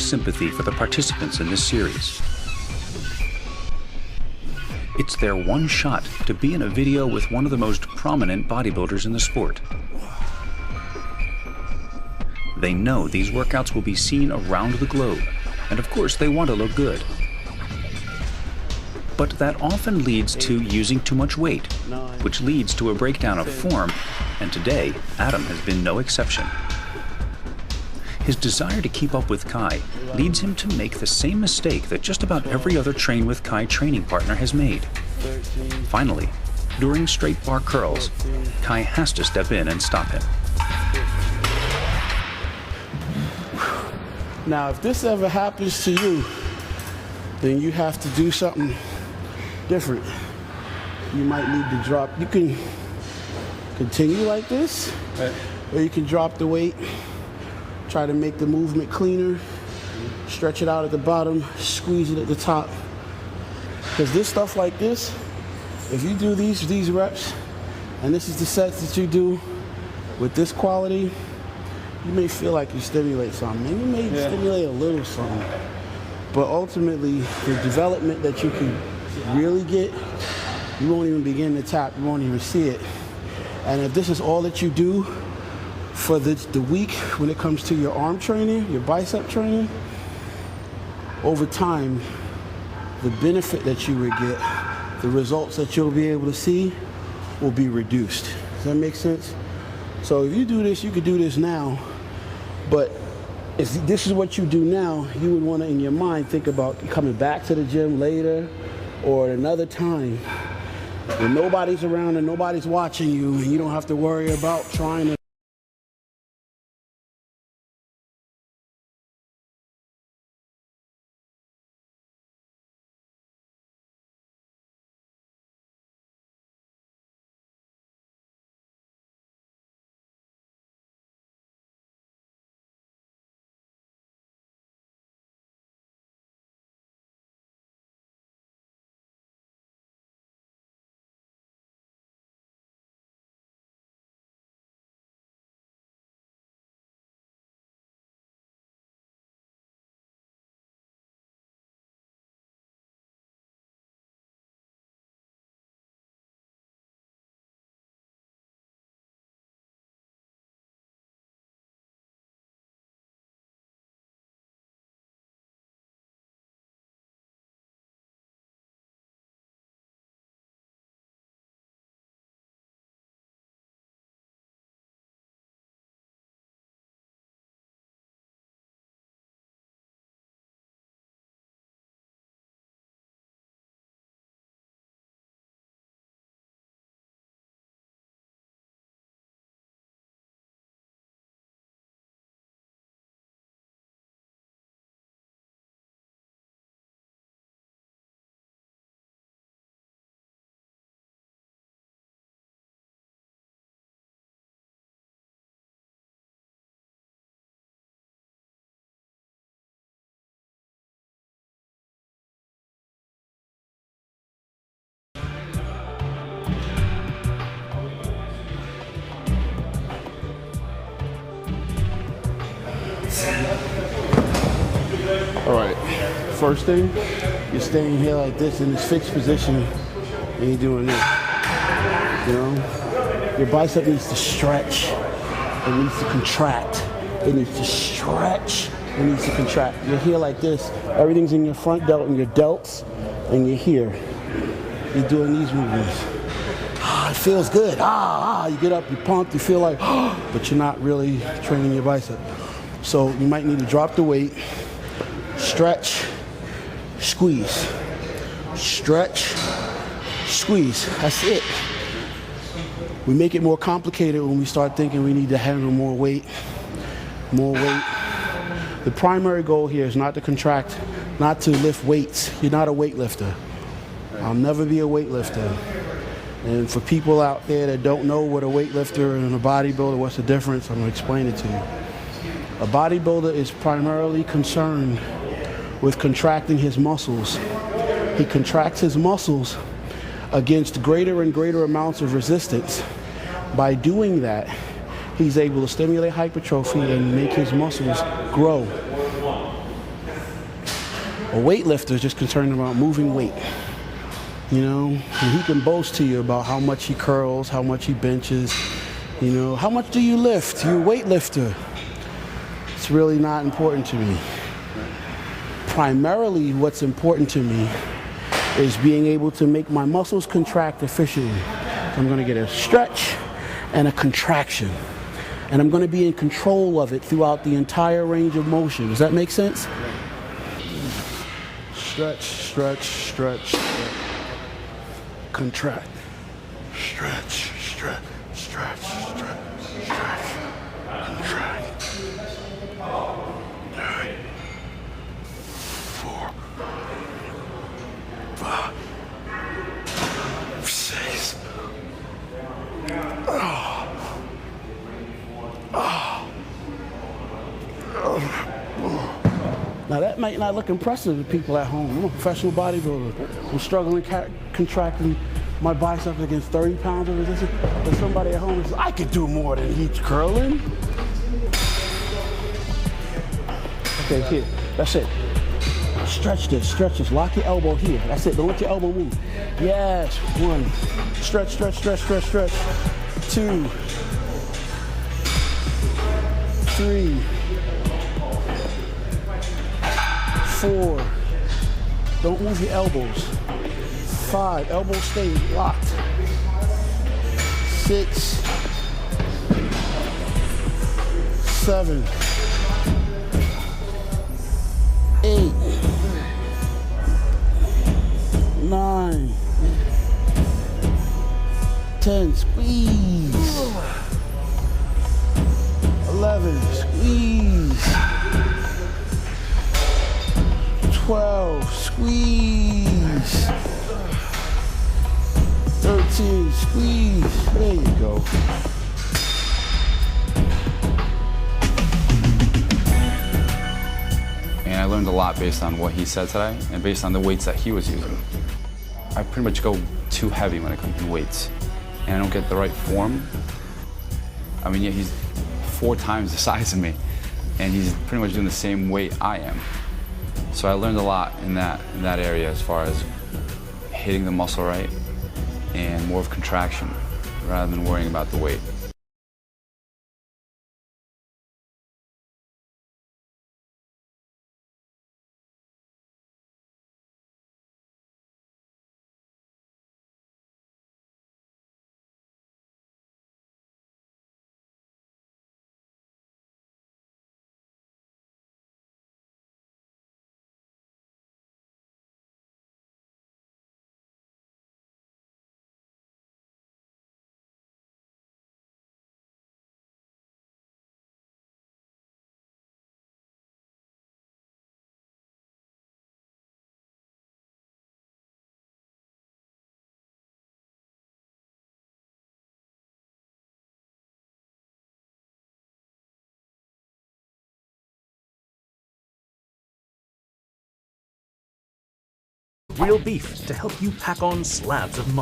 sympathy for the participants in this series. It's their one shot to be in a video with one of the most prominent bodybuilders in the sport. They know these workouts will be seen around the globe, and of course they want to look good. But that often leads to using too much weight, which leads to a breakdown of form, and today, Adam has been no exception. His desire to keep up with Kai leads him to make the same mistake that just about every other Train with Kai training partner has made. Finally, during straight bar curls, Kai has to step in and stop him. Now, if this ever happens to you, then you have to do something different. You might need to drop. You can continue like this, or you can drop the weight, try to make the movement cleaner, stretch it out at the bottom, squeeze it at the top. Because this stuff like this, if you do these reps, and this is the sets that you do with this quality, you may feel like you stimulate something, and you may stimulate a little something. But ultimately, the development that you can really get, you won't even begin to tap, you won't even see it. And if this is all that you do for the week when it comes to your arm training, your bicep training, over time, the benefit that you would get, the results that you'll be able to see will be reduced. Does that make sense? So if you do this, you could do this now, but if this is what you do now, you would want to, in your mind, think about coming back to the gym later or at another time when nobody's around and nobody's watching you, and you don't have to worry about trying to All right, first thing, you're staying here like this in this fixed position, and you're doing this. You know, your bicep needs to stretch, it needs to contract, it needs to stretch, it needs to contract. You're here like this, everything's in your front delt and your delts, and you're here. You're doing these movements. It feels good. You get up, you're pumped, you feel like, but you're not really training your bicep. So you might need to drop the weight, stretch, squeeze, stretch, squeeze. That's it. We make it more complicated when we start thinking we need to handle more weight, more weight. The primary goal here is not to contract, not to lift weights. You're not a weightlifter. I'll never be a weightlifter. And for people out there that don't know what a weightlifter and a bodybuilder, what's the difference, I'm gonna explain it to you. A bodybuilder is primarily concerned with contracting his muscles. He contracts his muscles against greater and greater amounts of resistance. By doing that, he's able to stimulate hypertrophy and make his muscles grow. A weightlifter is just concerned about moving weight. You know, and he can boast to you about how much he curls, how much he benches, you know, how much do you lift? You're a weightlifter. It's really not important to me. Primarily what's important to me is being able to make my muscles contract efficiently. So I'm gonna get a stretch and a contraction. And I'm gonna be in control of it throughout the entire range of motion. Does that make sense? Stretch, stretch, stretch, stretch. Contract. Stretch, stretch, stretch, stretch, stretch. Contract. 3, 4, 5, 6. Now that might not look impressive to people at home. I'm a professional bodybuilder. I'm struggling contracting my biceps against 30 pounds of resistance. But somebody at home says, I could do more than he's curling. Okay, here, that's it. Stretch this, lock your elbow here. That's it, don't let your elbow move. Yes, 1, stretch, stretch, stretch, stretch, stretch. 2, 3, 4, don't move your elbows. 5, elbows stay locked. 6, 7, 8, 9, 10, squeeze. 11, squeeze. 12, squeeze. 13, squeeze. There you go. And I learned a lot based on what he said today and based on the weights that he was using. I pretty much go too heavy when it comes to weights, and I don't get the right form. I mean, yeah, he's 4 times the size of me, and he's pretty much doing the same weight I am. So I learned a lot in that area as far as hitting the muscle right and more of contraction rather than worrying about the weight. Real beef to help you pack on slabs of muscle.